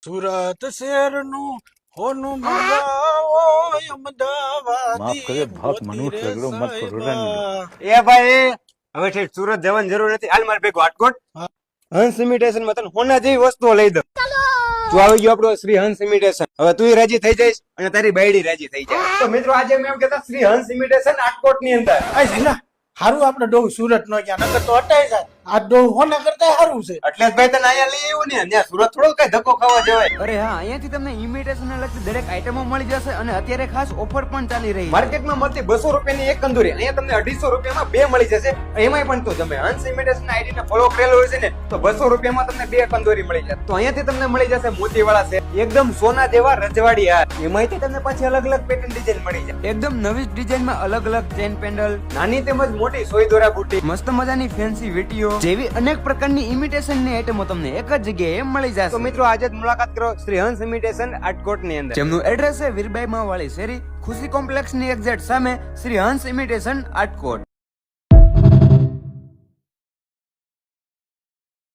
સુરત શહેરનું હોનું મંગાવો અમદાવાદી માફ કરે, ભાગ મનુષ્ય મોતી રે સગડો મત કરો રે. સાહેબા. એ ભાઈ હવે ઠેઠ સુરત જવાની જરૂર નથી. હાલ મારે ભેગું રાજકોટ હંસ ઇમિટેશન માં તને હોના જેવી વસ્તુઓ લઈ દઉં. તું આવી ગયો આપણો શ્રી હંસ ઇમિટેશન. હવે તું રાજી થઈ જઈશ અને તારી બાયડી રાજી થઈ જાય. તો મિત્રો આજે મેં એમ કહેતા શ્રી હંસ ઇમિટેશન રાજકોટ ની અંદર આ ઝીલા, હારું આપણે ડોહ સુરત નો ગયા નકર તો હટાઈ જાય. આ ડોહ હોના કરતા હારું છે. એટલે જ ભાઈ તને અહીંયા લઈ આવ્યો ને. ત્યાં સુરત થોડો કઈ ધક્કો ખાવા જવાય. અરે હા, અહીંયાથી તમને ઇમિટેશન ને લગતી દરેક આઈટમો મળી જશે અને અત્યારે ખાસ ઓફર પણ ચાલી રહી છે. માર્કેટમાં મળતી 200 રૂપિયાની એક કંદોરી અહીંયા તમને 250 રૂપિયામાં બે મળી જશે. એમાંય પણ તો તમે હંસ ઇમિટેશન આઈડી ને ફોલો કરેલો હોય છે ને તો 200 રૂપિયામાં તમને બે કંદોરી મળી જશે. તો અહીંયાથી તમને મળી જશે મોતીવાળા છે એકદમ સોના જેવા રજવાડી હાર. એમાંયથી તમને પાછી અલગ અલગ પેટર્ન ડિઝાઇન મળી જાય. એકદમ નવી જ ડિઝાઇનમાં અલગ અલગ ચેન પેન્ડલ, નાની તેમજ મોટી સોય દોરા બુટી, મસ્ત મજાની ફેન્સી વીટીઓ જેવી અનેક પ્રકારની ઇમિટેશન ની આઈટમો તમને એક જ જગ્યાએ મળી જશે. તો મિત્રો આજે જ મુલાકાત કરો શ્રી હંસ ઇમિટેશન રાજકોટ ની અંદર. જેમનું એડ્રેસ છે વીરબાઈ માવાળી શેરી, ખુશી કોમ્પ્લેક્સ ની એક્ઝેક્ટ સામે શ્રી હંસ ઇમિટેશન રાજકોટ.